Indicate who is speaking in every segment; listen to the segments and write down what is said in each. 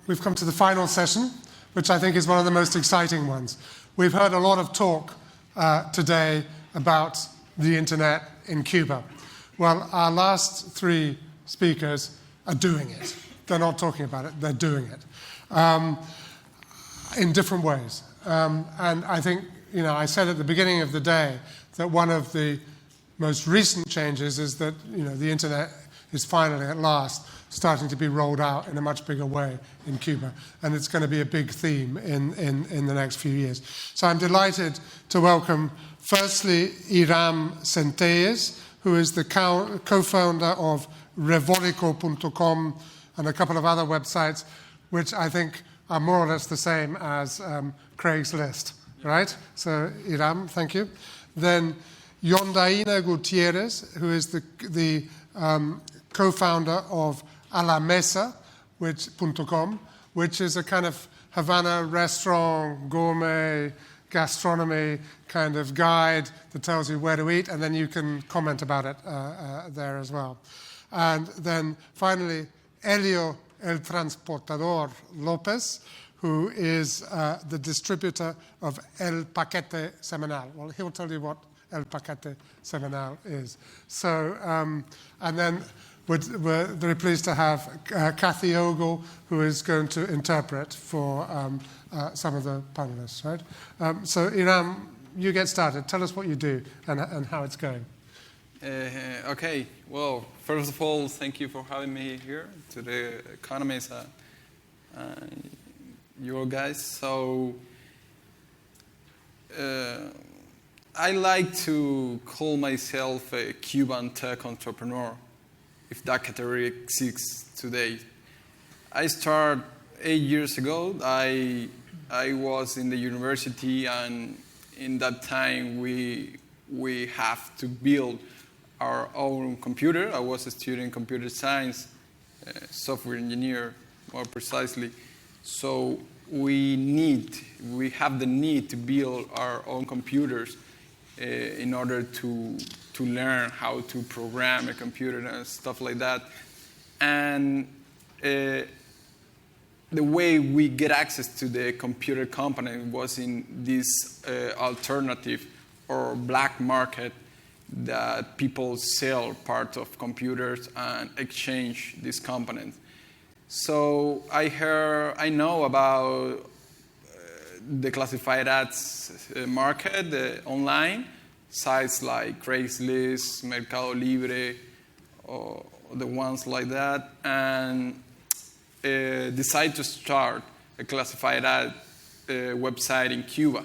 Speaker 1: we've come to the final session, which I think is one of the most exciting ones. We've heard a lot of talk today about the internet in Cuba. Well, our last three speakers are doing it. They're not talking about it, they're doing it in different ways. And I think, I said at the beginning of the day that one of the most recent changes is that, the internet is finally, at last, starting to be rolled out in a much bigger way in Cuba. And it's going to be a big theme in the next few years. So I'm delighted to welcome, firstly, Iram Centelles, who is the co-founder of Revolico.com and a couple of other websites, which I think are more or less the same as Craigslist, right? So, Iram, thank you. Then Yondaina Gutierrez, who is the co-founder of Alamesa.com, which is a kind of Havana restaurant, gourmet, gastronomy kind of guide that tells you where to eat, and then you can comment about it there as well. And then finally, Elio El Transportador Lopez, who is the distributor of El Paquete Semanal. Well, he'll tell you what El Paquete Semanal is. So, and then we're very pleased to have Kathy Ogle, who is going to interpret for some of the panelists, right? So, Iram, you get started. Tell us what you do and how it's going.
Speaker 2: Okay. Well, first of all, thank you for having me here to the Economist, you guys. So, I like to call myself a Cuban tech entrepreneur, if that category exists today. I started 8 years ago. I was in the university, and in that time we have to build our own computer. I was studying computer science, software engineer, more precisely. So we have the need to build our own computers in order to learn how to program a computer and stuff like that. And the way we get access to the computer component was in this alternative or black market that people sell part of computers and exchange these components. So I know about the classified ads market online, sites like Craigslist, Mercado Libre, or the ones like that, and decided to start a classified ad website in Cuba.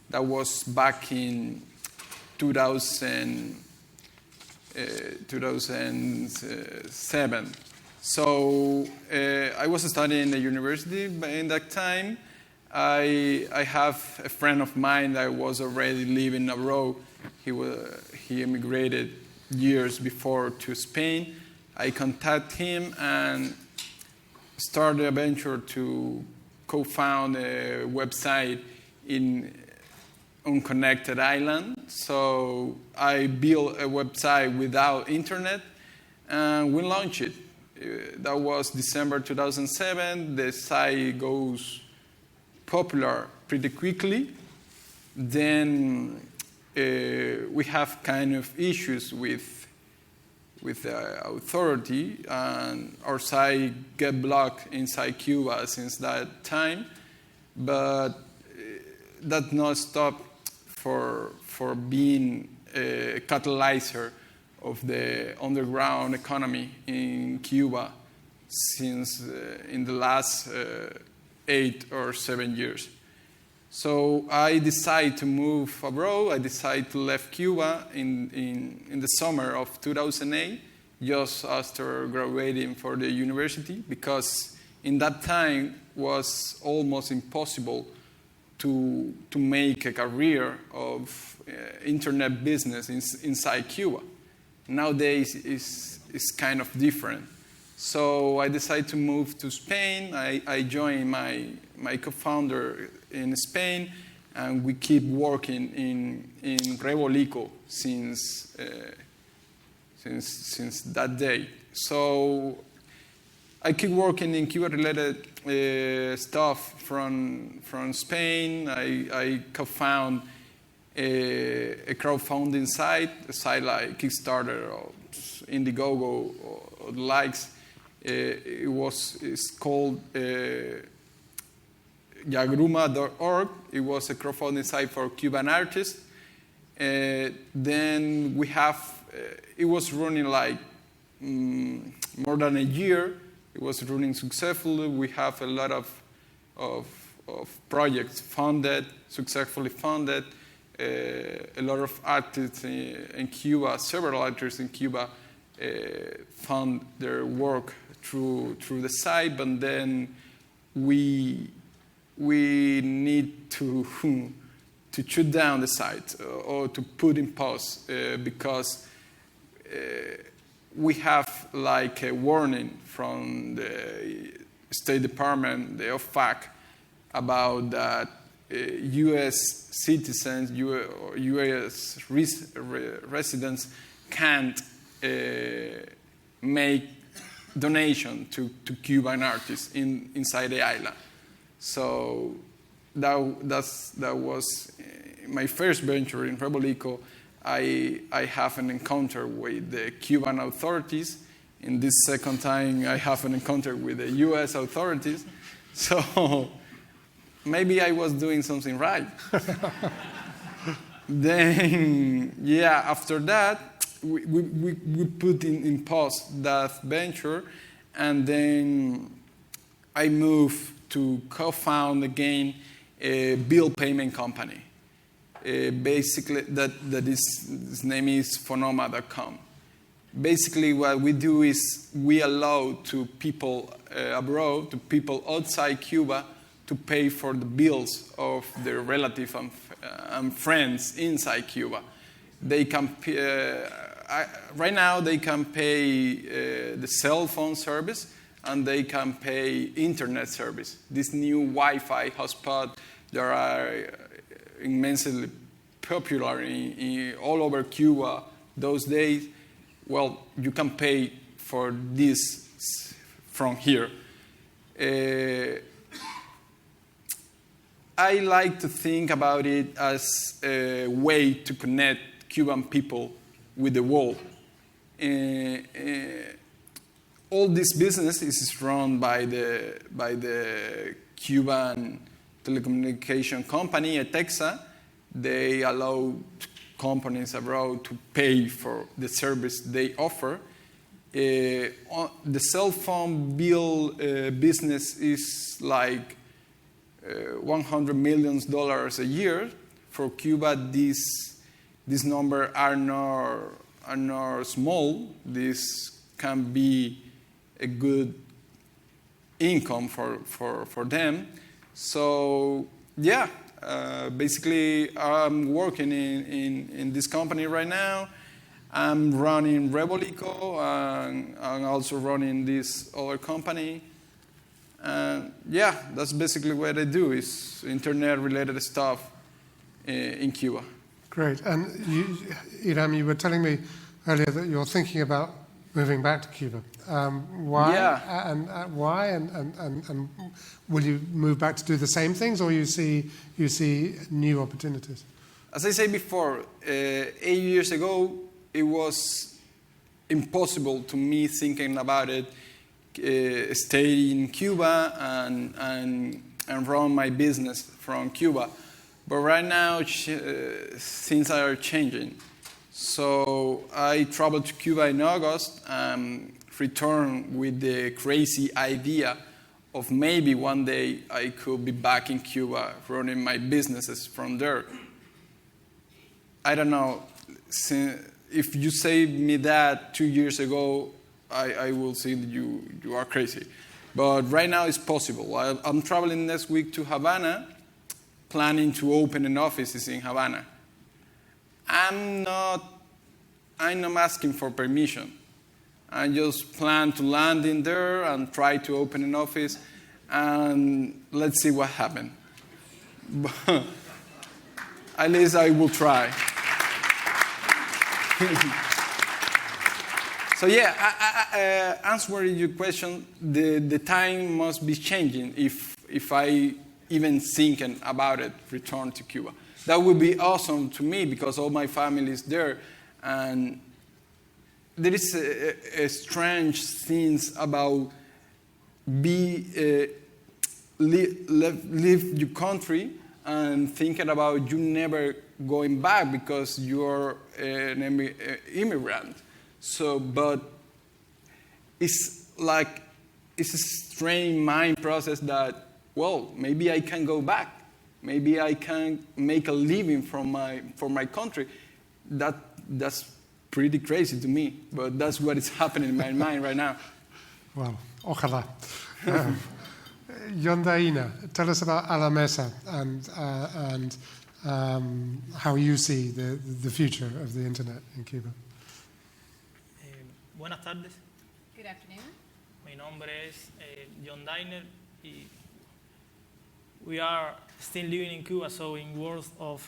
Speaker 2: That was back in 2007. So I was studying in the university, but in that time, I have a friend of mine that was already living abroad. He immigrated years before to Spain. I contacted him and started a venture to co-found a website in unconnected island. So I built a website without internet, and we launched it. That was December 2007. The site goes popular pretty quickly. Then we have kind of issues with the authority, and our site get blocked inside Cuba since that time. But that not stop for being a catalyzer of the underground economy in Cuba since in the last 8 or 7 years. So I decided to move abroad. I decided to leave Cuba in the summer of 2008, just after graduating for the university, because in that time was almost impossible to make a career of internet business inside Cuba. Nowadays is kind of different. So I decided to move to Spain. I joined my co-founder in Spain, and we keep working in Revolico since that day. So I keep working in Cuba-related stuff from Spain. I co-found a crowdfunding site, a site like Kickstarter or Indiegogo or the likes. It's called Yagruma.org. It was a crowdfunding site for Cuban artists. Then we have, it was running like more than a year. It was running successfully. We have a lot of projects funded, successfully funded. A lot of artists in Cuba, several artists in Cuba, fund their work through the site, but then we need to shut down the site or to put in pause because we have like a warning from the State Department, the OFAC, about that U.S. citizens, U.S. residents can't make donation to Cuban artists inside the island. So that was my first venture in Rebolico. I have an encounter with the Cuban authorities. In this second time, I have an encounter with the U.S. authorities. So maybe I was doing something right. Then, yeah, after that, we put in pause that venture, and then I moved to co-found again a bill payment company. Basically, its name is Fonoma.com. Basically, what we do is we allow to people abroad, to people outside Cuba, to pay for the bills of their relatives and friends inside Cuba. They can right now they can pay the cell phone service and they can pay internet service. This new Wi-Fi hotspot that are immensely popular all over Cuba those days. Well, you can pay for this from here. I like to think about it as a way to connect Cuban people with the world. All this business is run by the Cuban telecommunication company, ETEXA. They allow companies abroad to pay for the service they offer. The cell phone bill business is like $100 million a year. For Cuba, these numbers are not small. This can be a good income for them. So yeah, basically I'm working in this company right now. I'm running Rebolico and I'm also running this other company. Yeah, that's basically what I do, is internet-related stuff in Cuba.
Speaker 1: Great. And Iram, you were telling me earlier that you're thinking about moving back to Cuba. Why?
Speaker 2: Yeah.
Speaker 1: And why? And will you move back to do the same things, or you see new opportunities?
Speaker 2: As I said before, 8 years ago, it was impossible to me thinking about it, stay in Cuba and run my business from Cuba. But right now, things are changing. So I traveled to Cuba in August and returned with the crazy idea of maybe one day I could be back in Cuba running my businesses from there. I don't know. If you say me that 2 years ago, I will say that you are crazy. But right now it's possible. I'm traveling next week to Havana, planning to open an office in Havana. I'm not asking for permission. I just plan to land in there and try to open an office, and let's see what happens. At least I will try. So yeah, answering your question, the time must be changing if I even thinking about it, return to Cuba. That would be awesome to me because all my family is there, and there is a strange things about leave your country and thinking about you never going back because you're an immigrant. So, but it's like it's a strange mind process that, well, maybe I can go back. Maybe I can make a living from my country. That's pretty crazy to me, but that's what is happening in my mind right now.
Speaker 1: Well, ojalá. Yondaina, tell us about A La Mesa and how you see the future of the internet in Cuba.
Speaker 3: Buenas tardes,
Speaker 4: Good afternoon.
Speaker 3: mi nombre es John Diner y we are still living in Cuba, so in words of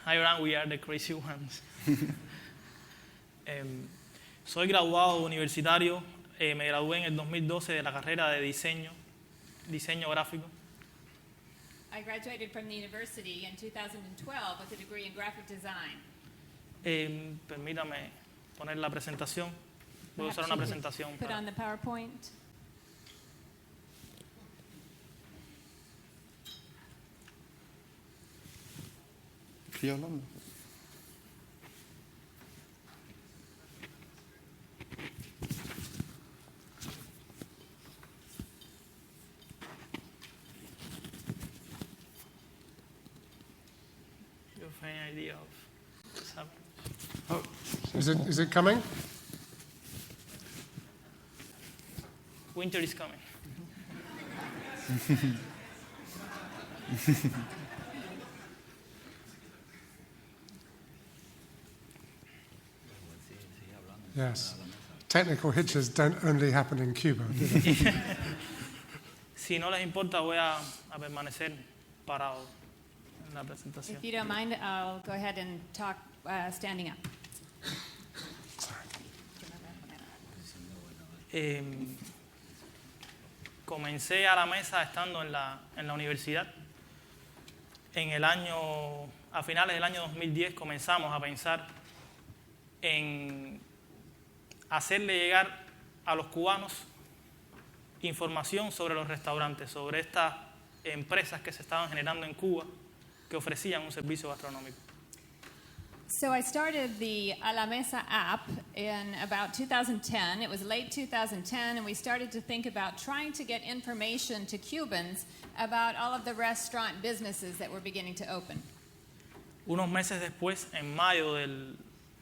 Speaker 3: Iran, we are the crazy ones. Soy graduado universitario, me gradué en el 2012 de la carrera de diseño gráfico.
Speaker 4: I graduated from the university in 2012 with a degree in graphic design.
Speaker 3: Permítame poner la presentación. Voy a usar una presentación.
Speaker 4: Put on the PowerPoint.
Speaker 2: ¿Estoy hablando?
Speaker 3: You have any idea of what's happening?
Speaker 1: Oh, is it coming?
Speaker 3: Winter is coming.
Speaker 1: Yes. Technical hitches don't only happen in Cuba, do they?
Speaker 3: Si no les importa, voy a permanecer parado en la presentación.
Speaker 4: If you don't mind, I'll go ahead and talk standing up.
Speaker 3: Comencé a la mesa estando en la universidad. A finales del año 2010 comenzamos a pensar en hacerle llegar a los cubanos información sobre los restaurantes, sobre estas empresas que se estaban generando en Cuba que ofrecían un servicio gastronómico.
Speaker 4: So I started the A La Mesa app in about 2010. It was late 2010, and we started to think about trying to get information to Cubans about all of the restaurant businesses that were beginning to open.
Speaker 3: Unos meses después, en mayo del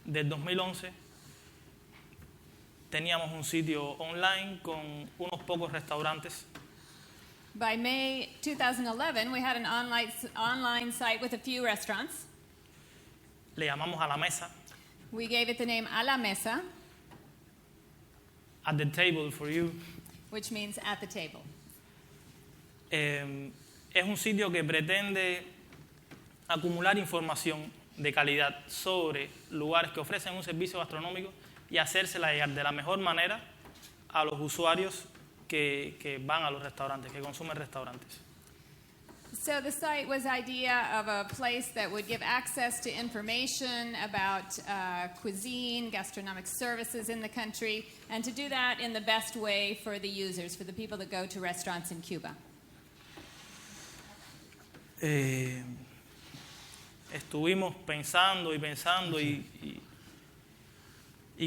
Speaker 3: 2011, teníamos un sitio online con unos pocos restaurantes.
Speaker 4: By May 2011, we had an online site with a few restaurants.
Speaker 3: Le llamamos A La Mesa,
Speaker 4: We gave it the name A La Mesa,
Speaker 3: at the table for you.
Speaker 4: which means at the table.
Speaker 3: Es un sitio que pretende acumular información de calidad sobre lugares que ofrecen un servicio gastronómico y hacérsela llegar de la mejor manera a los usuarios que van a los restaurantes, que consumen restaurantes.
Speaker 4: So the site was idea of a place that would give access to information about cuisine, gastronomic services in the country, and to do that in the best way for the users, for the people that go to restaurants in Cuba.
Speaker 3: Estuvimos pensando y pensando y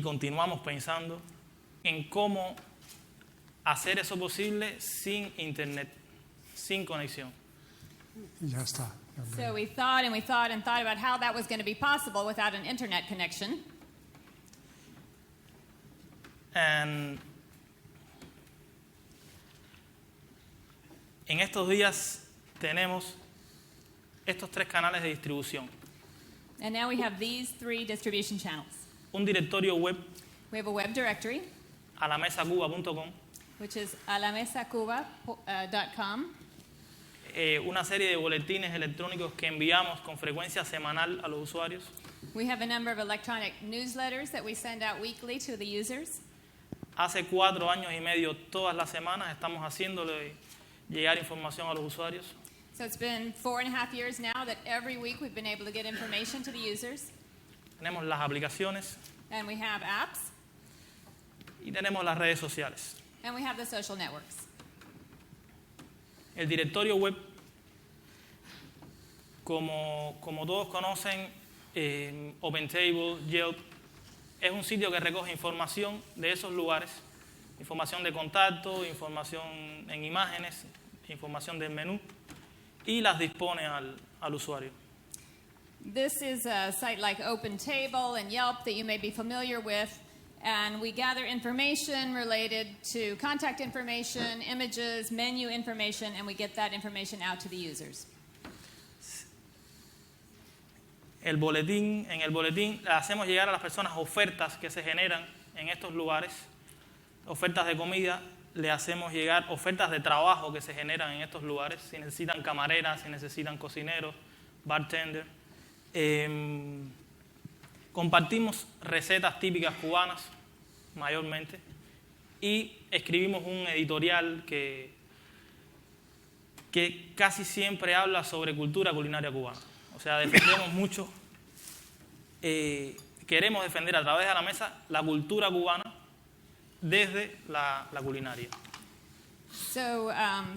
Speaker 3: continuamos pensando en cómo hacer eso posible sin internet, sin conexión.
Speaker 1: Ya está.
Speaker 4: So we thought and we thought and thought about how that was going to be possible without an internet connection.
Speaker 3: En estos días tenemos estos 3 canales de distribución.
Speaker 4: And now we have these 3 distribution channels.
Speaker 3: Un directorio web,
Speaker 4: We have a web directory,
Speaker 3: alamesacuba.com,
Speaker 4: which is alamesacuba.com.
Speaker 3: Una serie de boletines electrónicos que enviamos con frecuencia semanal a los usuarios.
Speaker 4: We have a number of electronic newsletters that we send out weekly to the users.
Speaker 3: Hace 4 años y medio, todas las semanas, estamos haciéndole llegar información a los usuarios.
Speaker 4: So it's been 4.5 years now that every week we've been able to get information to the users.
Speaker 3: Tenemos las aplicaciones
Speaker 4: And we have apps,
Speaker 3: y tenemos las redes sociales.
Speaker 4: and we have the social networks.
Speaker 3: El directorio web, como todos conocen, OpenTable, Yelp, es un sitio que recoge información de esos lugares, información de contacto, información en imágenes, información del menú, y las dispone al usuario.
Speaker 4: This is a site like OpenTable and Yelp that you may be familiar with, and we gather information related to contact information, images, menu information, and we get that information out to the users.
Speaker 3: En el boletín le hacemos llegar a las personas ofertas que se generan en estos lugares, ofertas de comida, le hacemos llegar ofertas de trabajo que se generan en estos lugares, si necesitan camareras, si necesitan cocineros, bartender. Compartimos recetas típicas cubanas, mayormente, y escribimos un editorial que casi siempre habla sobre cultura culinaria cubana. O sea, defendemos mucho, queremos defender a través de la mesa la cultura cubana desde la culinaria.
Speaker 4: So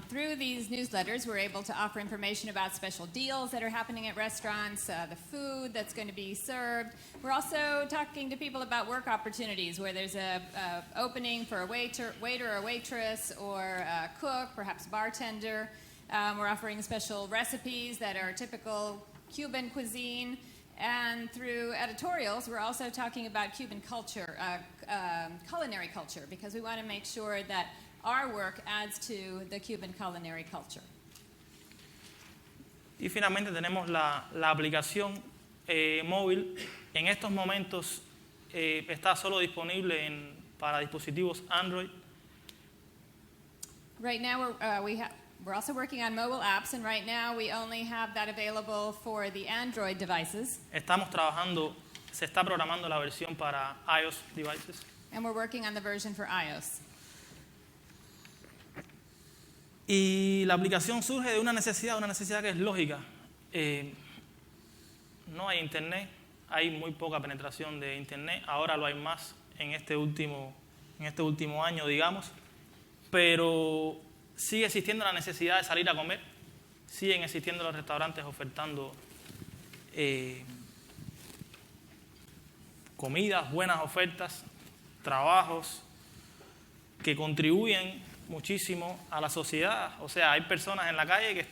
Speaker 4: through these newsletters, we're able to offer information about special deals that are happening at restaurants, the food that's going to be served. We're also talking to people about work opportunities where there's a opening for a waiter or waitress, or a cook, perhaps bartender. We're offering special recipes that are typical Cuban cuisine. And through editorials, we're also talking about Cuban culture, culinary culture, because we want to make sure that our work adds to the Cuban culinary culture.
Speaker 3: Y finalmente tenemos la aplicación móvil. En estos momentos está solo disponible para dispositivos Android.
Speaker 4: Right now, we're also working on mobile apps, and right now we only have that available for the Android devices.
Speaker 3: Se está programando la versión para iOS devices.
Speaker 4: And we're working on the version for iOS.
Speaker 3: Y la aplicación surge de una necesidad que es lógica. No hay internet, hay muy poca penetración de internet, ahora lo hay más en este último año, digamos, pero sigue existiendo la necesidad de salir a comer, siguen existiendo los restaurantes ofertando comidas, buenas ofertas, trabajos que contribuyen muchísimo a la sociedad. O sea, hay personas en la calle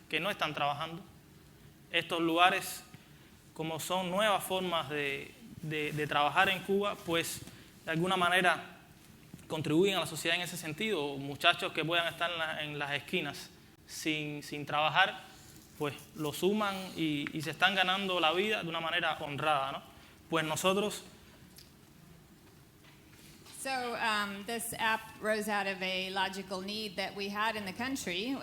Speaker 3: que no están trabajando. Estos lugares, como son nuevas formas de trabajar en Cuba, pues de alguna manera contribuyen a la sociedad en ese sentido. Muchachos que puedan estar en las esquinas sin trabajar, pues lo suman y se están ganando la vida de una manera honrada, ¿no? Pues nosotros...
Speaker 4: So this app rose out of a logical need that we had in the country.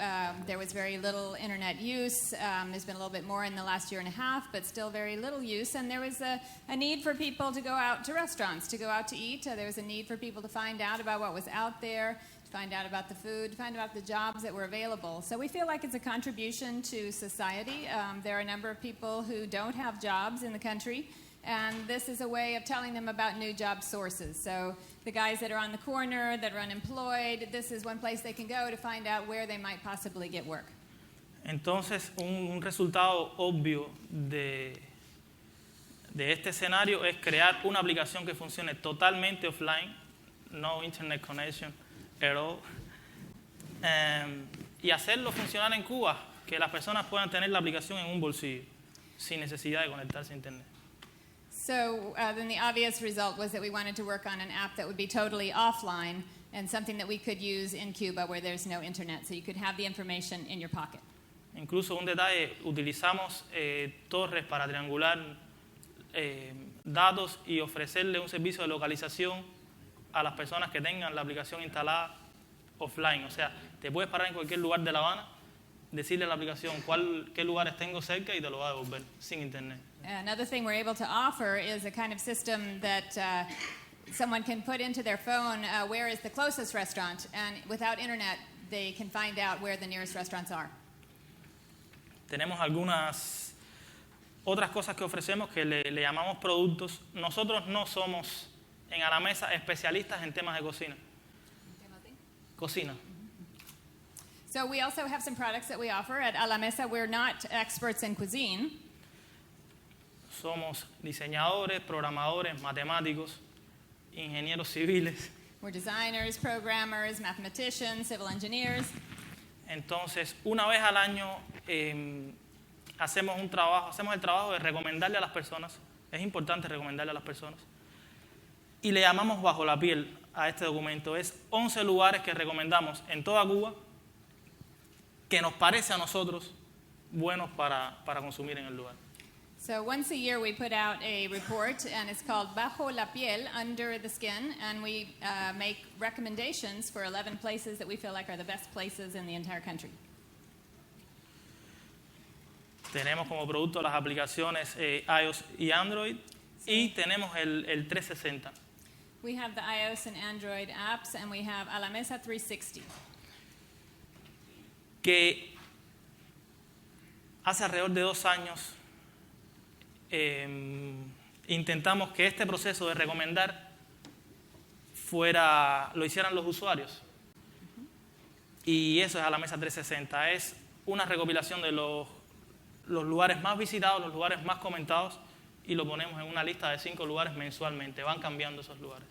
Speaker 4: There was very little internet use. There's been a little bit more in the last year and a half, but still very little use. And there was a need for people to go out to restaurants, to go out to eat. There was a need for people to find out about what was out there, to find out about the food, to find out the jobs that were available. So we feel like it's a contribution to society. There are a number of people who don't have jobs in the country, and this is a way of telling them about new job sources. So the guys that are on the corner that are unemployed, this is one place they can go to find out where they might possibly get work.
Speaker 3: Entonces, un resultado obvio de este escenario es crear una aplicación que funcione totalmente offline, no internet connection at all, y hacerlo funcionar en Cuba, que las personas puedan tener la aplicación en un bolsillo, sin necesidad de conectarse a internet.
Speaker 4: So then the obvious result was that we wanted to work on an app that would be totally offline and something that we could use in Cuba where there's no internet, so you could have the information in your pocket.
Speaker 3: Incluso un detalle, utilizamos torres para triangular datos y ofrecerle un servicio de localización a las personas que tengan la aplicación instalada offline. O sea, te puedes parar en cualquier lugar de La Habana, decirle a la aplicación qué lugares tengo cerca y te lo va a devolver sin internet.
Speaker 4: Another thing we're able to offer is a kind of system that someone can put into their phone where is the closest restaurant, and without internet, they can find out where the nearest restaurants are.
Speaker 3: Tenemos algunas otras cosas que ofrecemos que le llamamos productos. Nosotros no somos en A la Mesa especialistas en temas de cocina. Cocina.
Speaker 4: So we also have some products that we offer at A la Mesa. We're not experts in cuisine.
Speaker 3: Somos diseñadores, programadores, matemáticos, ingenieros civiles.
Speaker 4: We're designers, programmers, mathematicians, civil engineers.
Speaker 3: Entonces, una vez al año hacemos el trabajo de recomendarle a las personas. Es importante recomendarle a las personas. Y le llamamos Bajo la Piel a este documento. Es 11 lugares que recomendamos en toda Cuba que nos parece a nosotros buenos para consumir en el lugar.
Speaker 4: So once a year we put out a report, and it's called Bajo la Piel, Under the Skin, and we make recommendations for 11 places that we feel like are the best places in the entire country.
Speaker 3: Tenemos como producto las aplicaciones iOS y Android, y tenemos el 360.
Speaker 4: We have the iOS and Android apps, and we have A la Mesa 360.
Speaker 3: Que hace alrededor de 2 años intentamos que este proceso de recomendar lo hicieran los usuarios. Y eso es A la Mesa 360. Es una recopilación de los lugares más visitados, los lugares más comentados, y lo ponemos en una lista de 5 lugares mensualmente. Van cambiando esos lugares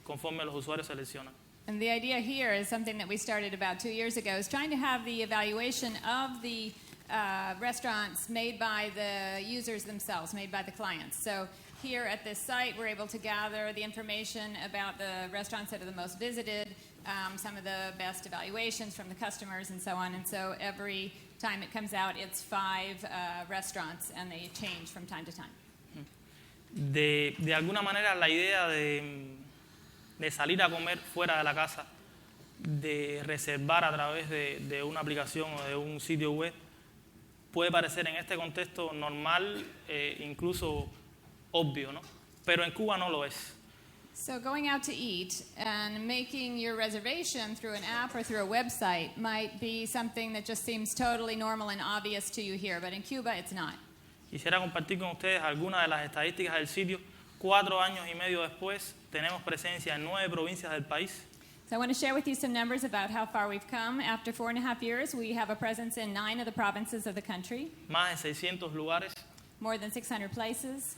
Speaker 3: conforme los usuarios seleccionan.
Speaker 4: And the idea here is something that we started about 2 years ago, is trying to have the evaluation of the restaurants made by the users themselves, made by the clients. So here at this site, we're able to gather the information about the restaurants that are the most visited, some of the best evaluations from the customers, and so on. And so every time it comes out, it's 5 restaurants, and they change from time to time.
Speaker 3: De alguna manera, la idea de salir a comer fuera de la casa, de reservar a través de una aplicación o de un sitio web, puede parecer en este contexto normal, incluso obvio, ¿no? Pero en Cuba no lo es.
Speaker 4: So going out to eat and making your reservation through an app or through a website might be something that just seems totally normal and obvious to you here, but in Cuba it's not.
Speaker 3: Quisiera compartir con ustedes algunas de las estadísticas del sitio. 4 años y medio después, tenemos presencia en 9 provincias del país.
Speaker 4: So I want to share with you some numbers about how far we've come. After 4.5 years, we have a presence in 9 of the provinces of the country,
Speaker 3: Más de 600 lugares.
Speaker 4: more than 600 places,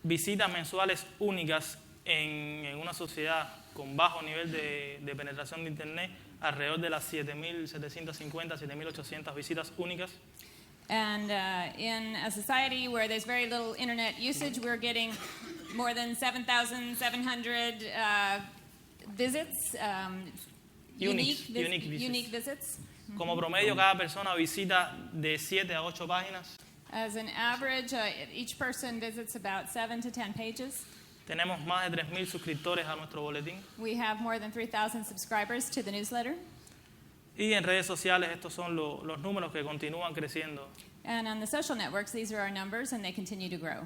Speaker 3: Visitas mensuales únicas en una sociedad con bajo nivel de penetración de Internet, alrededor de las 7.750, 7.800 visitas únicas.
Speaker 4: and in a society where there's very little internet usage, we're getting more than 7,700 visits, unique visits.
Speaker 3: Como promedio, cada persona visita de 7 a 8 páginas.
Speaker 4: As an average, each person visits about 7 to 10 pages.
Speaker 3: Tenemos más de 3.000 suscriptores a nuestro boletín.
Speaker 4: We have more than 3,000 subscribers to the newsletter.
Speaker 3: Y en redes sociales estos son los números que continúan creciendo.
Speaker 4: And on the social networks, these are our numbers, and they continue to grow.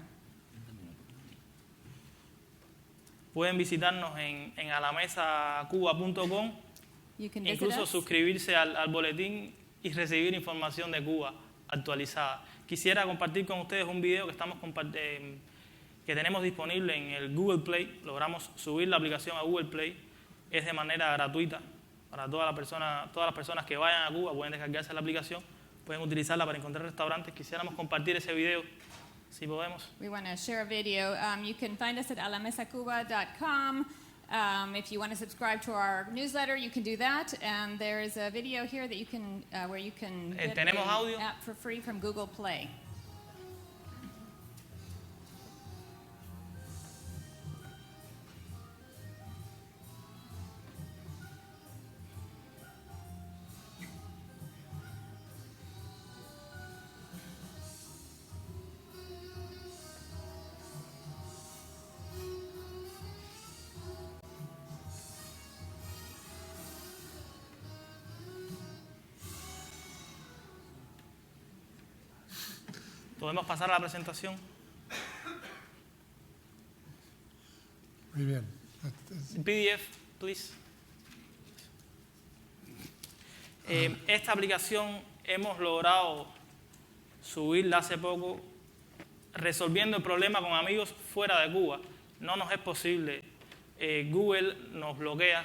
Speaker 3: Pueden visitarnos en alamesacuba.com,
Speaker 4: You can visit
Speaker 3: incluso
Speaker 4: us.
Speaker 3: suscribirse al boletín y recibir información de Cuba actualizada. Quisiera compartir con ustedes un video que tenemos disponible en el Google Play. Logramos subir la aplicación a Google Play. Es de manera gratuita para todas las personas que vayan a Cuba. Pueden descargarse la aplicación, pueden utilizarla para encontrar restaurantes. Quisiéramos compartir ese video, si podemos.
Speaker 4: We want to share a video. You can find us at alamesacuba.com. If you want to subscribe to our newsletter, you can do that. And there is a video here that you can, where you can get
Speaker 3: ¿Tenemos audio?
Speaker 4: an app for free from Google Play.
Speaker 3: ¿Podemos pasar a la presentación?
Speaker 1: Muy bien.
Speaker 3: PDF, please. Esta aplicación hemos logrado subirla hace poco resolviendo el problema con amigos fuera de Cuba. No nos es posible. Google nos bloquea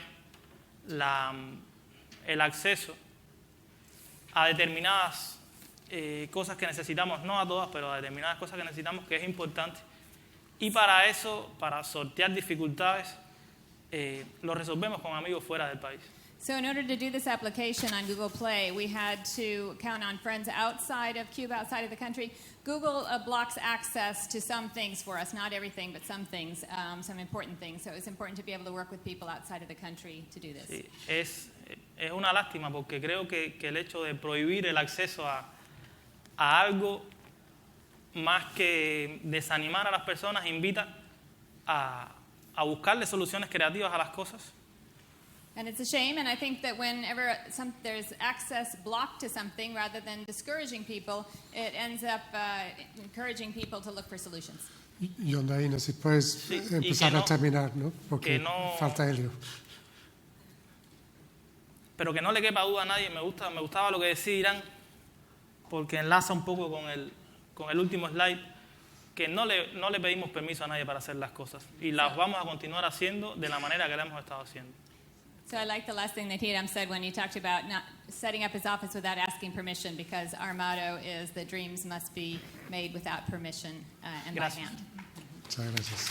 Speaker 3: el acceso a determinadas cosas que necesitamos, no a todas, pero a determinadas cosas que necesitamos, que es importante. Y para eso, para sortear dificultades, lo resolvemos con amigos fuera del país.
Speaker 4: So in order to do this application on Google Play, we had to count on friends outside of Cuba, outside of the country. Google blocks access to some things for us, not everything, but some things, some important things. So it's important to be able to work with people outside of the country to do this.
Speaker 3: Sí, es una lástima porque creo que el hecho de prohibir el acceso a algo más que desanimar a las personas invita a buscarle soluciones creativas a las cosas.
Speaker 4: And it's a shame, and I think that whenever there's access blocked to something, rather than discouraging people, it ends up encouraging people to look for solutions.
Speaker 1: Yondaina, si puedes
Speaker 3: Sí,
Speaker 1: empezar a terminar, ¿no? Porque falta Elio.
Speaker 3: Pero que no le quepa duda a nadie, me gustaba lo que decía Irán, porque enlaza un poco con el último slide, que no le pedimos permiso a nadie para hacer las cosas, y las vamos a continuar haciendo de la manera que la hemos estado haciendo.
Speaker 4: So I like the last thing that Hiram said when he talked about not setting up his office without asking permission, because our motto is that dreams must be made without permission and
Speaker 3: Gracias.
Speaker 4: by hand.
Speaker 1: Muchas gracias.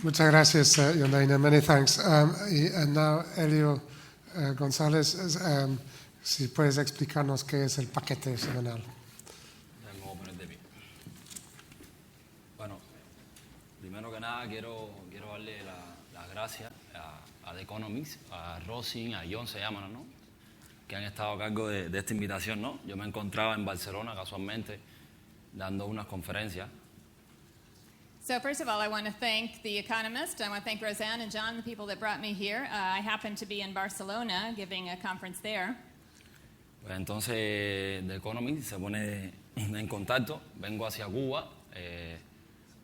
Speaker 1: Muchas gracias, Yondaina. Many thanks. And now, Elio González, si puedes explicarnos qué es el paquete semanal.
Speaker 5: Me voy a poner de pie. Bueno, primero que nada quiero darle las gracias a The Economist, a Rosin, a John se llaman, ¿no? Que han estado a cargo de esta invitación, ¿no? Yo me encontraba en Barcelona casualmente dando unas conferencias.
Speaker 4: So first of all, I want to thank The Economist. I want to thank Roseanne and John, the people that brought me here. I happened to be in Barcelona giving a conference there.
Speaker 5: Pues entonces The Economist se pone en contacto, vengo hacia Cuba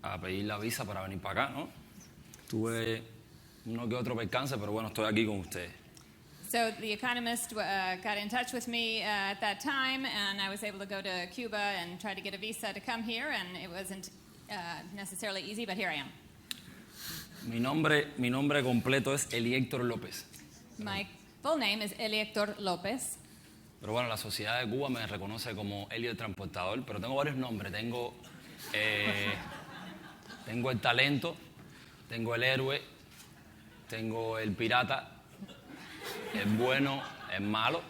Speaker 5: a pedir la visa para venir para acá, ¿no? Tuve uno que otro percance, pero bueno, estoy aquí con ustedes.
Speaker 4: So The Economist got in touch with me at that time, and I was able to go to Cuba and try to get a visa to come here, and it wasn't necessarily easy, but here I am.
Speaker 5: Mi nombre completo es Eli Héctor López.
Speaker 4: My full name is Eli Héctor López.
Speaker 5: Pero bueno, la sociedad de Cuba me reconoce como Elio el Transportador, pero tengo varios nombres. Tengo el talento, tengo el héroe, tengo el pirata, el bueno, el malo,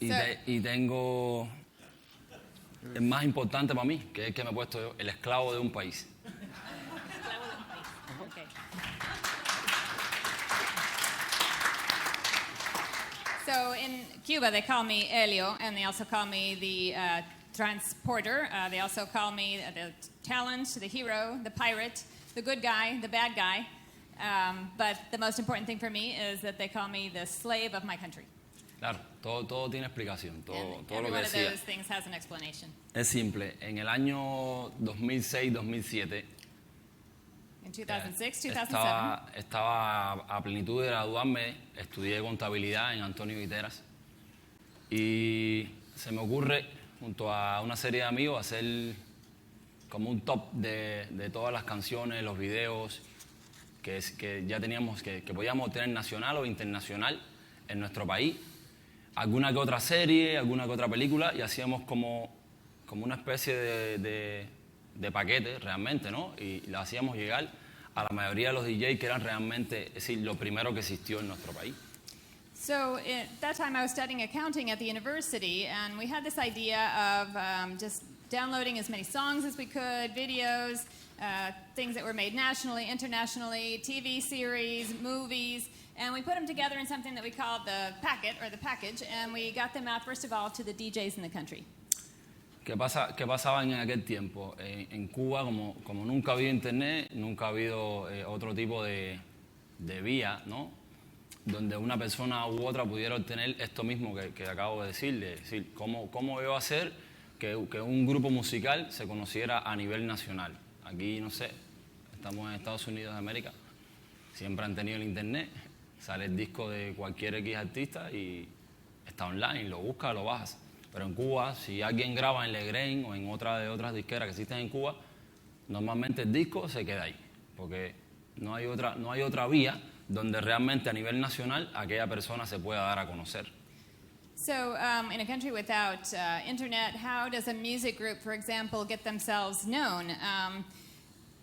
Speaker 5: y tengo el más importante para mí, que es el que me he puesto yo, el esclavo de un país.
Speaker 4: Okay. So in Cuba, they call me Elio, and they also call me the transporter. They also call me the talent, the hero, the pirate, the good guy, the bad guy. But the most important thing for me is that they call me the slave of my country.
Speaker 5: Claro, todo tiene explicación, todo
Speaker 4: Every
Speaker 5: lo que
Speaker 4: one of
Speaker 5: decía.
Speaker 4: those things has an explanation.
Speaker 5: Es simple, en el año 2006-2007
Speaker 4: In 2006, 2007,
Speaker 5: estaba a plenitud de graduarme, estudié contabilidad en Antonio Guiteras y se me ocurre, junto a una serie de amigos, hacer como un top de todas las canciones, los videos que ya teníamos, que podíamos tener nacional o internacional en nuestro país. Alguna que otra serie, alguna que otra película, y hacíamos como una especie de paquete realmente, ¿no? Y la hacíamos llegar a la mayoría de los DJs que eran realmente, es decir, lo primero que existió en nuestro país.
Speaker 4: So at that time I was studying accounting at the university, and we had this idea of just downloading as many songs as we could, videos, things that were made nationally, internationally, TV series, movies, and we put them together in something that we called the packet, or the package, and we got them out, first of all, to the DJs in the country.
Speaker 5: ¿Qué pasaba en aquel tiempo? En Cuba, como nunca ha habido internet, nunca ha habido otro tipo de vía, ¿no? Donde una persona u otra pudiera obtener esto mismo que acabo de decirle. Es decir, ¿cómo yo hacer que un grupo musical se conociera a nivel nacional. Aquí, no sé, estamos en Estados Unidos de América, siempre han tenido el internet, sale el disco de cualquier X artista y está online, lo buscas, lo bajas. Pero en Cuba, si alguien graba en Legrain o en otra de otras disqueras que existen en Cuba, normalmente el disco se queda ahí, porque no hay otra vía donde realmente a nivel nacional aquella persona se pueda dar a conocer.
Speaker 4: So, in a country without internet, how does a music group, for example, get themselves known?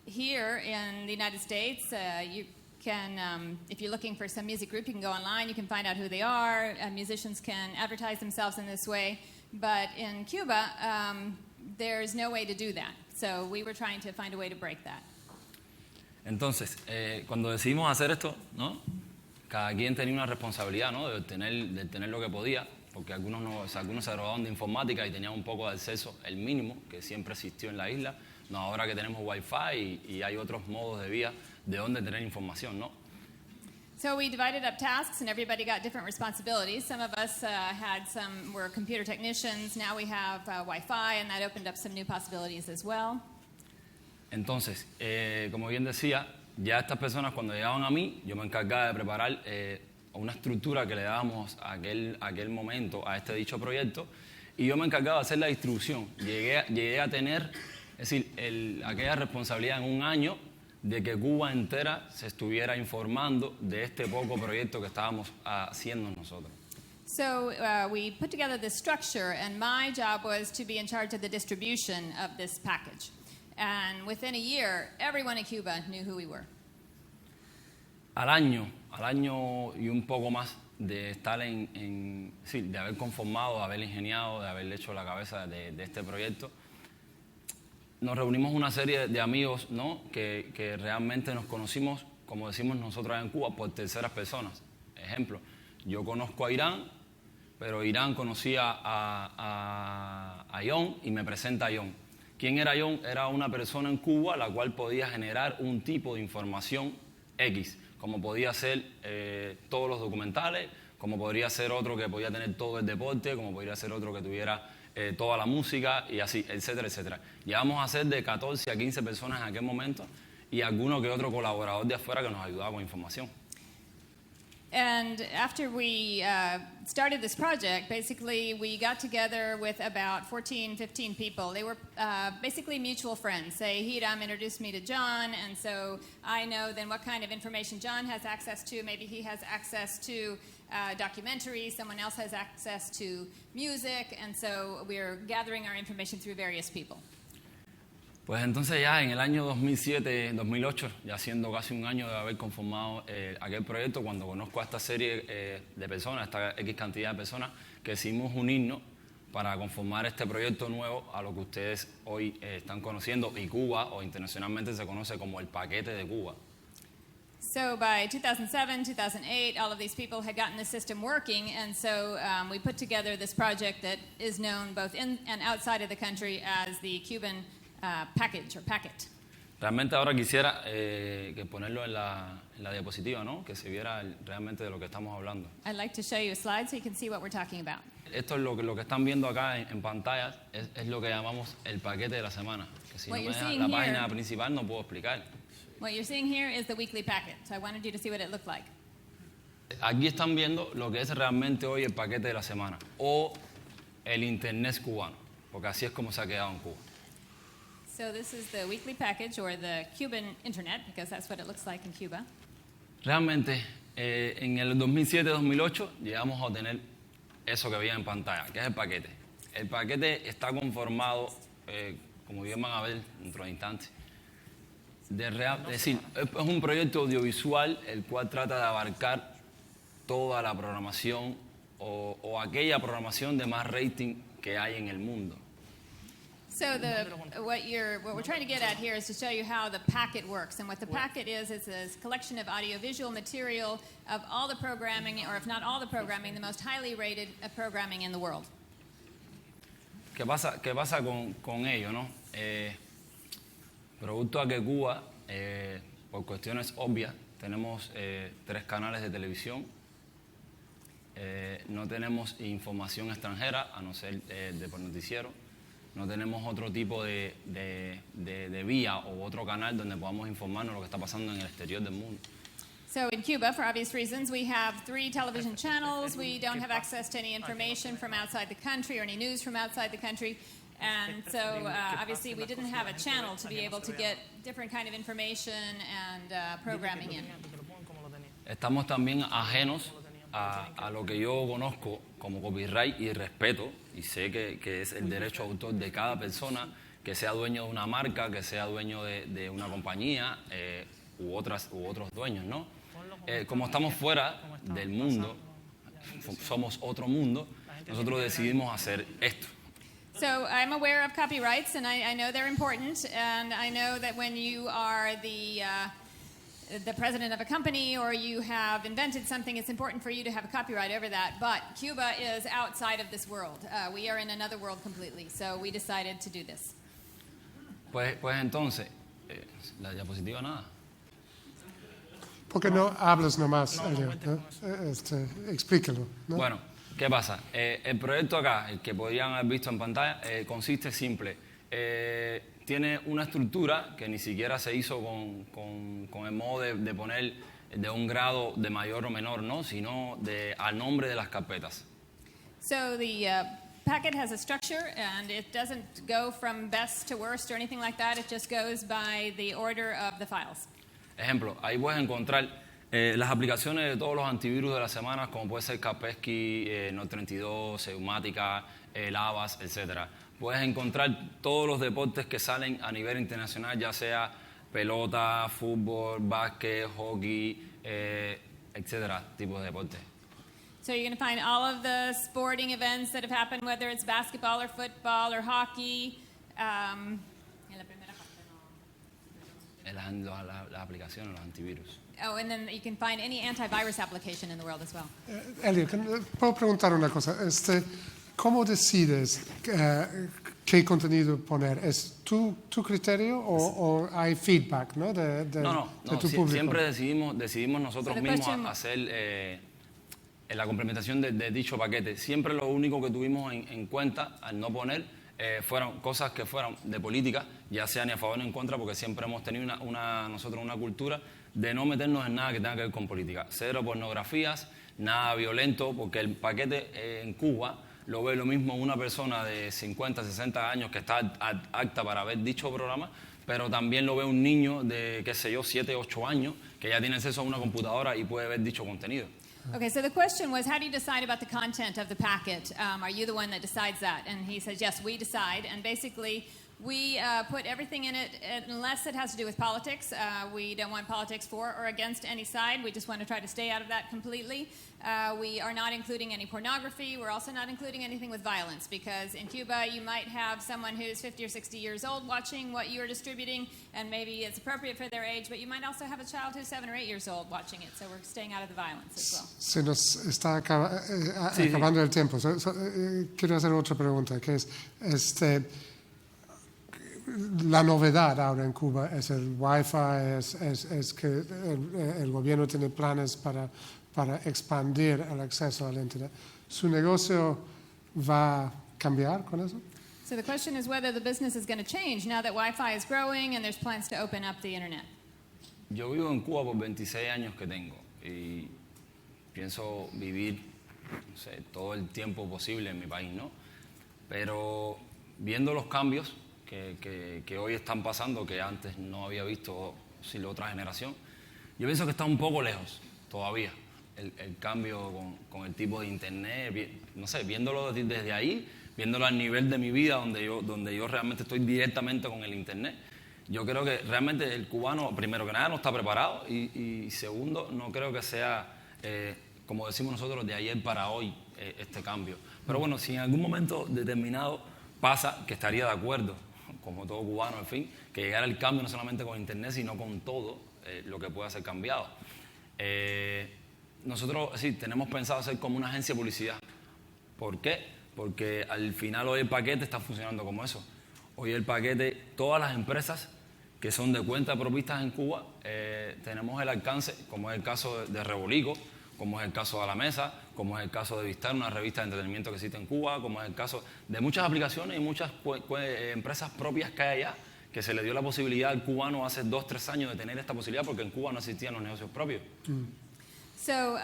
Speaker 4: Here in the United States, you can, if you're looking for some music group, you can go online, you can find out who they are, musicians can advertise themselves in this way. But in Cuba, there's no way to do that. So we were trying to find a way to break that.
Speaker 5: Entonces, cuando decidimos hacer esto, ¿no? Cada quien tenía una responsabilidad, ¿no? de tener lo que podía, porque algunos se graduaban de informática y tenían un poco de acceso, el mínimo, que siempre existió en la isla. No, ahora que tenemos Wi-Fi y hay otros modos de vía de dónde tener información, ¿no?
Speaker 4: So we divided up tasks, and everybody got different responsibilities. Some of us were computer technicians. Now we have Wi-Fi, and that opened up some new possibilities as well.
Speaker 5: Entonces, como bien decía, ya estas personas cuando llegaban a mí, yo me encargaba de preparar una estructura que le dábamos a aquel momento a este dicho proyecto, y yo me encargaba de hacer la distribución. Llegué a tener, es decir, aquella responsabilidad en un año de que Cuba entera se estuviera informando de este poco proyecto que estábamos haciendo nosotros.
Speaker 4: So we put together this structure, and my job was to be in charge of the distribution of this package. And within a year, everyone in Cuba knew who we were.
Speaker 5: Al año y un poco más de estar sí, de haber conformado, de haber ingeniado, de haber hecho la cabeza de este proyecto, nos reunimos una serie de amigos, ¿no? que realmente nos conocimos, como decimos nosotros en Cuba, por terceras personas. Ejemplo, yo conozco a Irán, pero Irán conocía a John y me presenta a John. ¿Quién era John? Era una persona en Cuba la cual podía generar un tipo de información X, como podía ser todos los documentales, como podría ser otro que podía tener todo el deporte, como podría ser otro que tuviera toda la música y así, etcétera, etcétera. Llegamos a ser de 14 a 15 personas en aquel momento y alguno que otro colaborador de afuera que nos ayudaba con información.
Speaker 4: And after we started this project, basically we got together with about 14, 15 people. They were basically mutual friends. Say, Hiram introduced me to John, and so I know then what kind of information John has access to. Maybe he has access to documentaries, someone else has access to music, and so we're gathering our information through various people.
Speaker 5: Pues entonces ya en el año 2007-2008, ya siendo casi un año de haber conformado aquel proyecto, cuando conozco a esta serie de personas, esta X cantidad de personas, que decidimos unirnos para conformar este proyecto nuevo a lo que ustedes hoy están conociendo, y Cuba, o internacionalmente se conoce como el Paquete de Cuba.
Speaker 4: So by 2007, 2008, all of these people had gotten the system working, and so we put together this project that is known both in and outside of the country as the Cuban package or packet.
Speaker 5: Realmente ahora quisiera que ponerlo en la diapositiva, ¿no? Que se viera realmente de lo que estamos hablando.
Speaker 4: I'd like to show you a slide so you can see what we're talking about.
Speaker 5: Esto es lo que están viendo acá en pantalla, es lo que llamamos el paquete de la semana. Que si no me dejan la página principal no puedo explicar.
Speaker 4: What you're seeing here is the weekly packet. So I wanted you to see what it looked like.
Speaker 5: Aquí están viendo lo que es realmente hoy el paquete de la semana, o el internet cubano, porque así es como se ha quedado en Cuba.
Speaker 4: So this is the weekly package, or the Cuban internet, because that's what it looks like in Cuba.
Speaker 5: Realmente, en el 2007-2008 llegamos a obtener eso que veían en pantalla, que es el paquete. El paquete está conformado, como bien van a ver dentro de instantes, es decir, es un proyecto audiovisual el cual trata de abarcar toda la programación o aquella programación de más rating que hay en el mundo.
Speaker 4: So what we're trying to get at here is to show you how the packet works. And what the packet is a collection of audiovisual material of all the programming, or if not all the programming, the most highly rated programming in the world.
Speaker 5: ¿Qué pasa con ello, no? Producto a que Cuba, por cuestiones obvias, tenemos 3 canales de televisión, no tenemos información extranjera, a no ser de por noticiero. no tenemos otro tipo de vía o otro canal donde podamos informarnos lo que está pasando en el exterior del mundo.
Speaker 4: So in Cuba, for obvious reasons, we have 3 television channels. We don't have access to any information from outside the country or any news from outside the country. And so obviously we didn't have a channel to be able to get different kind of information and programming in.
Speaker 5: Estamos también ajenos a lo que yo conozco como copyright y respeto, y sé que es el derecho de autor de cada persona, que sea dueño de una marca, que sea dueño de una compañía u otros dueños, ¿no? Como estamos fuera del mundo, somos otro mundo, nosotros decidimos hacer esto.
Speaker 4: So I'm aware of copyrights, and I know they're important, and I know that when you are the president of a company or you have invented something, it's important for you to have a copyright over that. But Cuba is outside of this world. We are in another world completely, so we decided to do this.
Speaker 5: Pues entonces, la diapositiva nada.
Speaker 1: ¿Por qué no hablas nomás, Elio? ¿No? Explícalo, ¿no?
Speaker 5: Bueno, ¿qué pasa? El proyecto acá, el que podrían haber visto en pantalla, consiste simple. Tiene una estructura que ni siquiera se hizo con el modo de poner de un grado de mayor o menor, ¿no? Sino al nombre de las carpetas.
Speaker 4: So the packet has a structure, and it doesn't go from best to worst or anything like that. It just goes by the order of the files.
Speaker 5: Ejemplo, ahí puedes encontrar las aplicaciones de todos los antivirus de la semana, como puede ser Kaspersky, Norton32, Seumática, Avast, etc. Puedes encontrar todos los deportes que salen a nivel internacional, ya sea pelota, fútbol, básquet, hockey, etcétera, tipos de deportes.
Speaker 4: So you're going to find all of the sporting events that have happened, whether it's basketball or football or hockey. En la primera parte no.
Speaker 5: Las aplicaciones, los antivirus.
Speaker 4: Oh, and then you can find any antivirus application in the world as well.
Speaker 1: Elio, ¿puedo preguntar una cosa? ¿Cómo decides qué contenido poner? ¿Es tu criterio o hay feedback, ¿no? de tu público?
Speaker 5: Siempre decidimos nosotros mismos hacer la complementación de dicho paquete. Siempre lo único que tuvimos en cuenta al no poner fueron cosas que fueran de política, ya sea ni a favor ni en contra, porque siempre hemos tenido nosotros una cultura de no meternos en nada que tenga que ver con política. Cero pornografías, nada violento, porque el paquete en Cuba lo ve lo mismo una persona de 50, 60 años que está apta para ver dicho programa, pero también lo ve un niño de, 7, 8 años, que ya tiene acceso a una computadora y puede ver dicho contenido.
Speaker 4: Okay, so the question was, how do you decide about the content of the packet? Are you the one that decides that? And he says, yes, we decide. And basically, we put everything in it, unless it has to do with politics. We don't want politics for or against any side. We just want to try to stay out of that completely. We are not including any pornography. We're also not including anything with violence, because in Cuba, you might have someone who's 50 or 60 years old watching what you're distributing, and maybe it's appropriate for their age, but you might also have a child who's 7 or 8 years old watching it, so we're staying out of the violence as well.
Speaker 1: Se nos está acabando el tiempo. Quiero hacer otra pregunta, que es la novedad ahora en Cuba es el Wi-Fi, es que el gobierno tiene planes para expandir el acceso al Internet. ¿Su negocio va a cambiar con eso?
Speaker 4: So the question is whether the business is going to change now that Wi-Fi is growing and there's plans to open up the Internet.
Speaker 5: Yo vivo en Cuba por 26 años que tengo y pienso vivir, no sé, todo el tiempo posible en mi país, ¿no? Pero viendo los cambios que hoy están pasando, que antes no había visto si la otra generación, yo pienso que está un poco lejos todavía el cambio con el tipo de internet, no sé, viéndolo desde ahí, viéndolo al nivel de mi vida donde yo realmente estoy directamente con el internet. Yo creo que realmente el cubano, primero que nada, no está preparado y segundo, no creo que sea, como decimos nosotros, de ayer para hoy este cambio. Pero bueno, si en algún momento determinado pasa, que estaría de acuerdo, como todo cubano, en fin, que llegara el cambio no solamente con internet, sino con todo lo que pueda ser cambiado. Nosotros sí tenemos pensado hacer como una agencia de publicidad. ¿Por qué? Porque al final hoy el paquete está funcionando como eso. Hoy el paquete, todas las empresas que son de cuenta propistas en Cuba, tenemos el alcance, como es el caso de Rebolico, como es el caso de A la Mesa, como es el caso de Vistar, una revista de entretenimiento que existe en Cuba, como es el caso de muchas aplicaciones y muchas empresas propias que hay allá, que se le dio la posibilidad al cubano hace 2, 3 años de tener esta posibilidad porque en Cuba no existían los negocios propios.
Speaker 4: So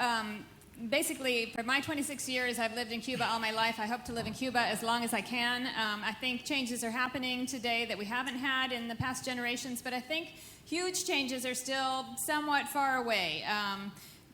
Speaker 4: basically, for my 26 years, I've lived in Cuba all my life. I hope to live in Cuba as long as I can. I think changes are happening today that we haven't had in the past generations, but I think huge changes are still somewhat far away.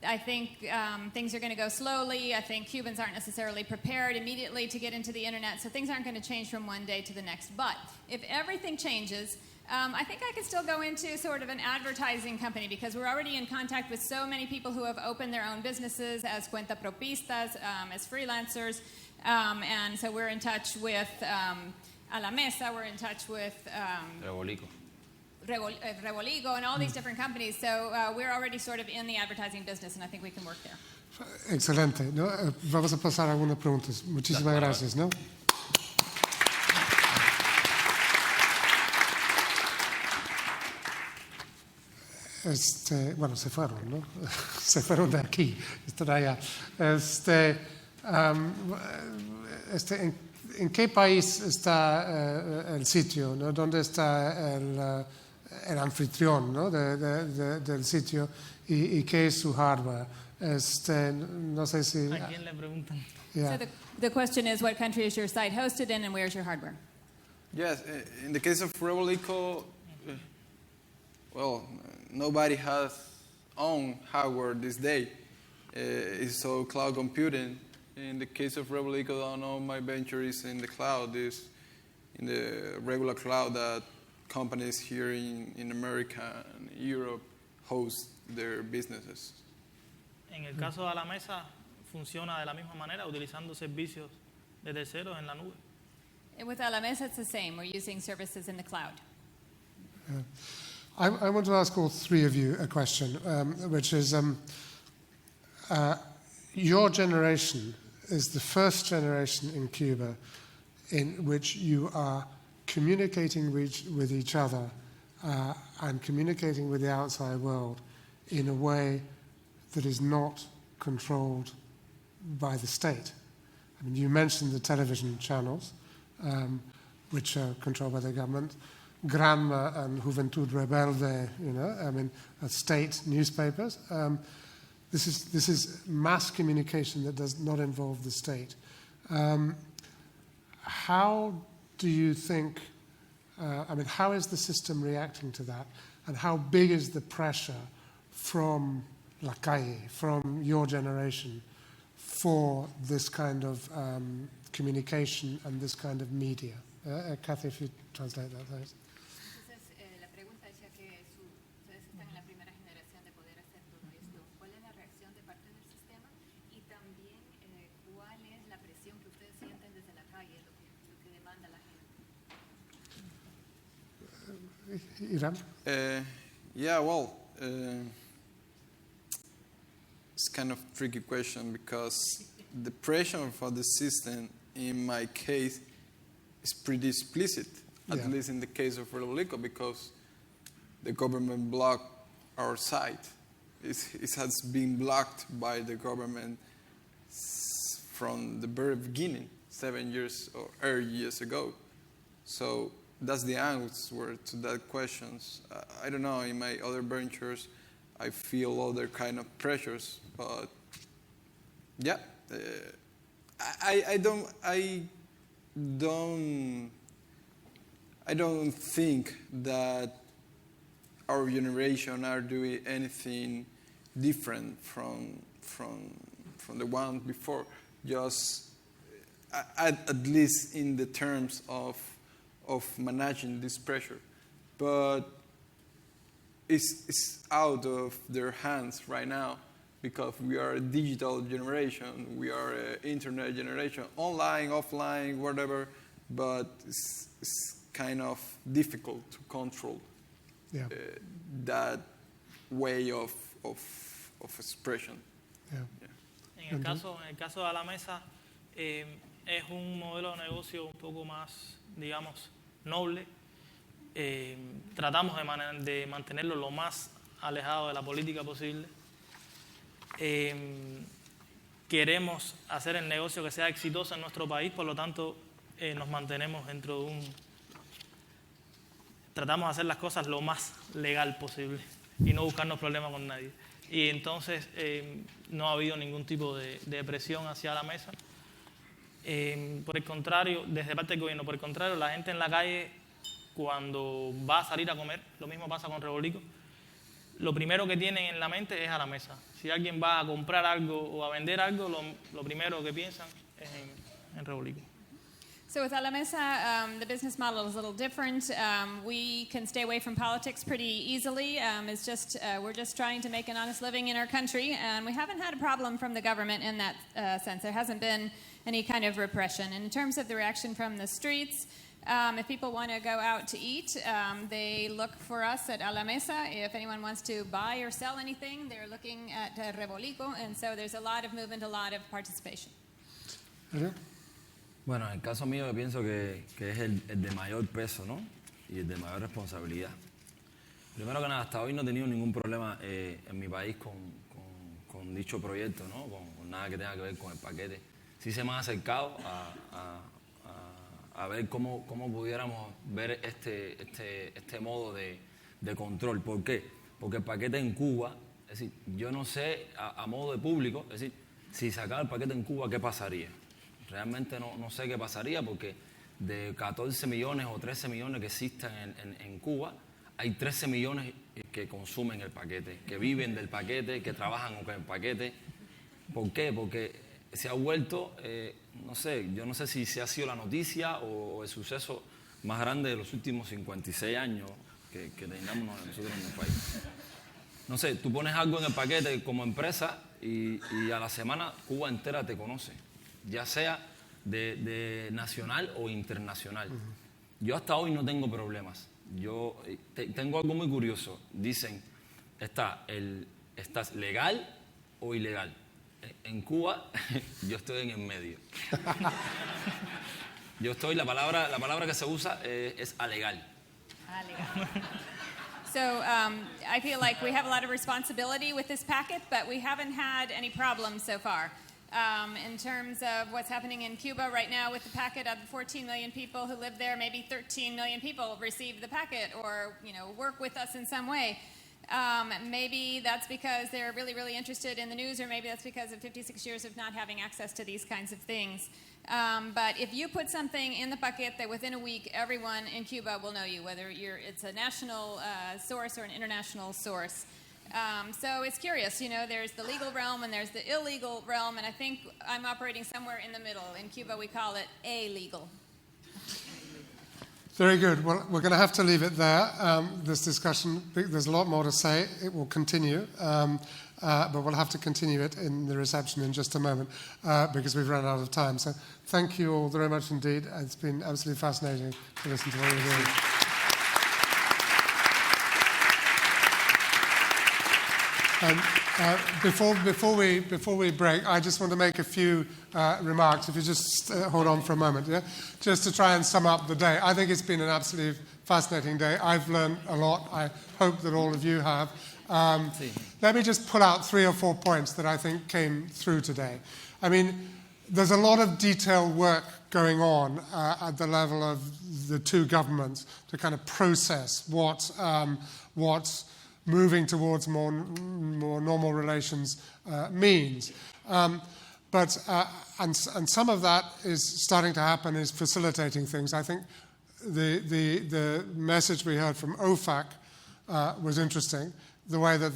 Speaker 4: I think things are going to go slowly. I think Cubans aren't necessarily prepared immediately to get into the internet, so things aren't going to change from one day to the next. But if everything changes, I think I could still go into sort of an advertising company because we're already in contact with so many people who have opened their own businesses as cuentapropistas, as freelancers, and so we're in touch with A la Mesa, we're in touch with
Speaker 5: Rebolico.
Speaker 4: Revoligo and all these different companies. So we're already sort of in the advertising business, and I think we can work there.
Speaker 1: Excelente, ¿no? Vamos a pasar a algunas preguntas. Muchísimas gracias, ¿no? Bueno, se fueron, ¿no? Se fueron de aquí, están allá. ¿En qué país está el sitio, ¿no? ¿Dónde está el anfitrión, ¿no? del sitio y qué es su hardware? No sé si...
Speaker 3: ¿A quién le preguntan?
Speaker 1: Yeah.
Speaker 4: So the question is, what country is your site hosted in, and where's your hardware?
Speaker 2: Yes, in the case of Rebolico, well, nobody has own hardware this day. It's all cloud computing. In the case of Rebolico, all my venture is in the cloud, is in the regular cloud that companies here in America and Europe host their businesses.
Speaker 3: En el caso de A la Mesa, funciona de la misma manera, utilizando servicios de terceros en la nube.
Speaker 4: With A la Mesa, it's the same. We're using services in the cloud.
Speaker 1: I want to ask all three of you a question, which is your generation is the first generation in Cuba in which you are communicating with each other and communicating with the outside world in a way that is not controlled by the state. I mean, you mentioned the television channels, which are controlled by the government. Granma and Juventud Rebelde, state newspapers. This is mass communication that does not involve the state. How do you think, how is the system reacting to that? And how big is the pressure from la calle, from your generation, for this kind of communication and this kind of media? Kathy, if you translate that, thanks.
Speaker 6: Entonces, la pregunta decía que ustedes están en la primera generación de poder hacer todo esto. ¿Cuál es la reacción de parte del sistema? Y también, ¿cuál es la presión que ustedes sienten desde la calle, lo que demanda la gente?
Speaker 1: Iran?
Speaker 2: It's kind of tricky question because the pressure for the system, in my case, is pretty explicit, at least in the case of Rebolico, because the government blocked our site. It has been blocked by the government from the very beginning, 7 years or 8 years ago. So that's the answer to that question. I don't know, in my other ventures, I feel other kind of pressures, but yeah, I don't think that our generation are doing anything different from the one before. Just at least in the terms of managing this pressure, but it's out of their hands right now because we are a digital generation, we are an internet generation, online, offline, whatever, but it's kind of difficult to control that way of expression.
Speaker 1: Yeah.
Speaker 3: En el caso de A la Mesa, es un modelo de negocio un poco más, digamos, noble. Tratamos de mantenerlo lo más alejado de la política posible. Queremos hacer el negocio que sea exitoso en nuestro país, por lo tanto nos mantenemos dentro de tratamos de hacer las cosas lo más legal posible y no buscarnos problemas con nadie. Y entonces no ha habido ningún tipo de presión hacia la mesa. Por el contrario, desde parte del gobierno, por el contrario, la gente en la calle, cuando va a salir a comer, lo mismo pasa con Rebolico, lo primero que tienen en la mente es a la mesa. Si alguien va a comprar algo o a vender algo, lo primero que piensan es en Rebolico.
Speaker 4: So with A La Mesa, the business model is a little different. We can stay away from politics pretty easily. We're just trying to make an honest living in our country, and we haven't had a problem from the government in that sense. There hasn't been any kind of repression. And in terms of the reaction from the streets, if people want to go out to eat, they look for us at A La Mesa. If anyone wants to buy or sell anything, they're looking at Rebolico, and so there's a lot of movement, a lot of participation.
Speaker 5: Bueno, en el caso mío yo pienso que es el de mayor peso, ¿no? Y el de mayor responsabilidad. Primero que nada, hasta hoy no he tenido ningún problema en mi país con dicho proyecto, ¿no? Con nada que tenga que ver con el paquete. Sí se me ha acercado a ver cómo pudiéramos ver este modo de control. ¿Por qué? Porque el paquete en Cuba, es decir, yo no sé a modo de público, es decir, si sacara el paquete en Cuba, ¿qué pasaría? Realmente no sé qué pasaría porque de 14 millones o 13 millones que existen en Cuba, hay 13 millones que consumen el paquete, que viven del paquete, que trabajan con el paquete. ¿Por qué? Porque se ha vuelto, no sé, yo no sé si se ha sido la noticia o el suceso más grande de los últimos 56 años que tengamos nosotros en el país. No sé, tú pones algo en el paquete como empresa y a la semana Cuba entera te conoce, ya sea de nacional o internacional. Yo hasta hoy no tengo problemas. Yo tengo algo muy curioso. Dicen, ¿estás legal o ilegal? En Cuba yo estoy en el medio. Yo estoy, la palabra que se usa es alegal.
Speaker 4: So I feel like we have a lot of responsibility with this packet, but we haven't had any problems so far. In terms of what's happening in Cuba right now with the packet, of the 14 million people who live there, maybe 13 million people receive the packet or work with us in some way. Maybe that's because they're really, really interested in the news, or maybe that's because of 56 years of not having access to these kinds of things. But if you put something in the bucket that within a week everyone in Cuba will know you, whether it's a national source or an international source. So it's curious, there's the legal realm and there's the illegal realm, and I think I'm operating somewhere in the middle. In Cuba we call it illegal.
Speaker 1: Very good. Well, we're going to have to leave it there. This discussion, there's a lot more to say. It will continue, but we'll have to continue it in the reception in just a moment because we've run out of time. So thank you all very much indeed. It's been absolutely fascinating to listen to what you're doing. Before we break, I just want to make a few remarks. If you just hold on for a moment, yeah, just to try and sum up the day. I think it's been an absolutely fascinating day. I've learned a lot. I hope that all of you have. Let me just pull out 3 or 4 points that I think came through today. I mean, there's a lot of detailed work going on at the level of the two governments to kind of process what's moving towards more normal relations means. But some of that is starting to happen, is facilitating things. I think the message we heard from OFAC was interesting, the way that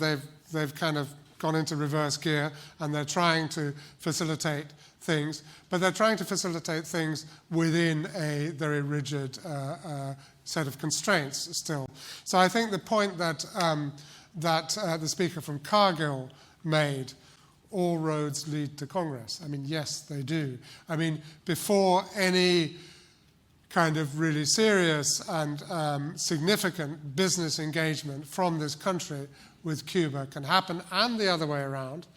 Speaker 1: they've kind of gone into reverse gear and they're trying to facilitate things, but they're trying to facilitate things within a very rigid set of constraints still. So I think the point that the speaker from Cargill made, all roads lead to Congress. I mean, yes, they do. I mean, before any kind of really serious and significant business engagement from this country with Cuba can happen, and the other way around,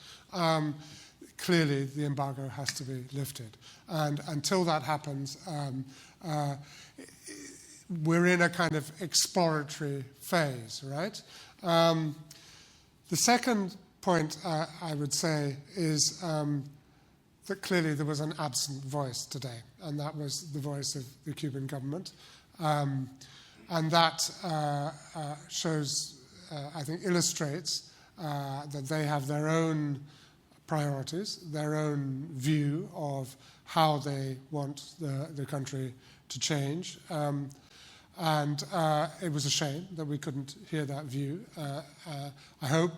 Speaker 1: clearly the embargo has to be lifted. And until that happens, we're in a kind of exploratory phase, right? The second point I would say is that clearly there was an absent voice today, and that was the voice of the Cuban government. And that shows, I think, illustrates that they have their own priorities, their own view of how they want the country to change. And it was a shame that we couldn't hear that view. I hope,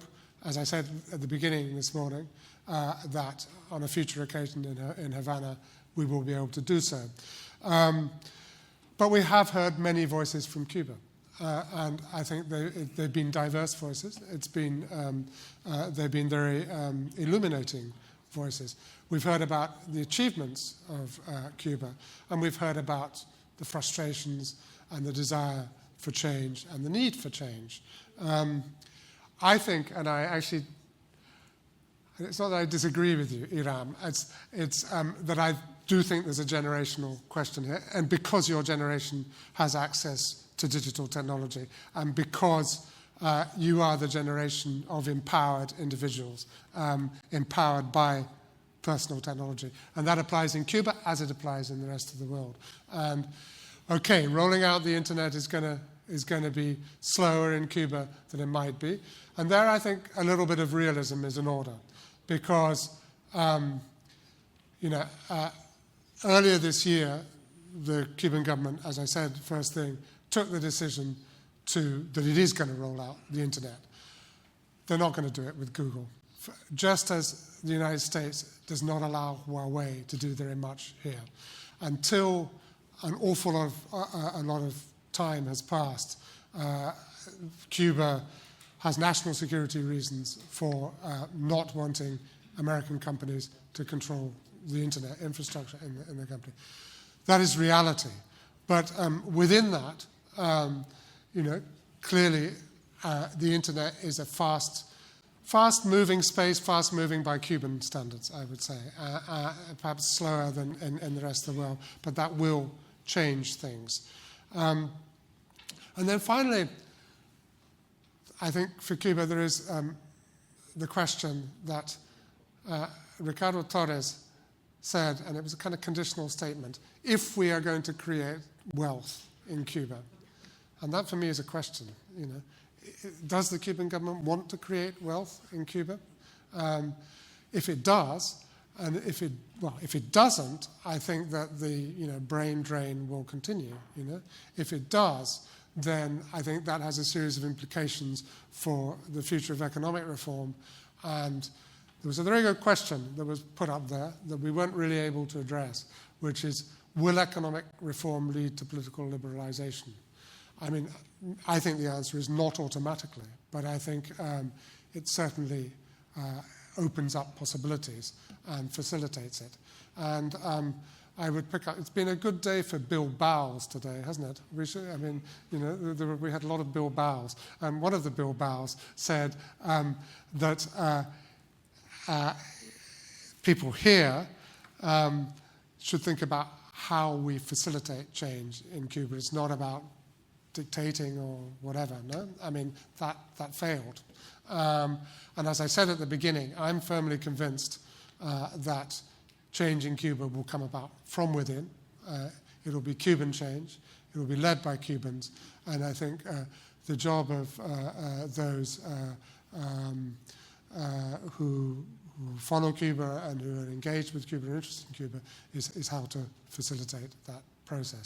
Speaker 1: as I said at the beginning this morning, that on a future occasion in Havana, we will be able to do so. But we have heard many voices from Cuba. And I think they've been diverse voices. They've been very illuminating voices. We've heard about the achievements of Cuba, and we've heard about the frustrations and the desire for change and the need for change. I think, and I actually, it's not that I disagree with you, Iram, it's that I do think there's a generational question here, and because your generation has access to digital technology, and because you are the generation of empowered individuals, empowered by personal technology. And that applies in Cuba as it applies in the rest of the world. And okay, rolling out the internet is going to be slower in Cuba than it might be. And there I think a little bit of realism is in order, because earlier this year, the Cuban government, as I said, first thing, took the decision that it is going to roll out the internet. They're not going to do it with Google. Just as the United States does not allow Huawei to do very much here. Until a lot of time has passed, Cuba has national security reasons for not wanting American companies to control the internet infrastructure in the country. That is reality. But within that, clearly the internet is a fast-moving space, fast-moving by Cuban standards, I would say, perhaps slower than in the rest of the world, but that will change things. And then finally, I think for Cuba there is the question that Ricardo Torres said, and it was a kind of conditional statement, if we are going to create wealth in Cuba. And that for me is a question, Does the Cuban government want to create wealth in Cuba? If it does, and if it doesn't, I think that the brain drain will continue. If it does, then I think that has a series of implications for the future of economic reform. And there was a very good question that was put up there that we weren't really able to address, which is, will economic reform lead to political liberalization? I mean, I think the answer is not automatically, but I think it certainly opens up possibilities and facilitates it. And I would pick up, it's been a good day for Bill Bows today, hasn't it? We had a lot of Bill Bows. And one of the Bill Bows said that people here should think about how we facilitate change in Cuba. It's not about dictating or whatever, no? I mean, that failed. And as I said at the beginning, I'm firmly convinced that change in Cuba will come about from within. It'll be Cuban change. It will be led by Cubans. And I think the job of those who follow Cuba and who are engaged with Cuba and interested in Cuba is how to facilitate that process.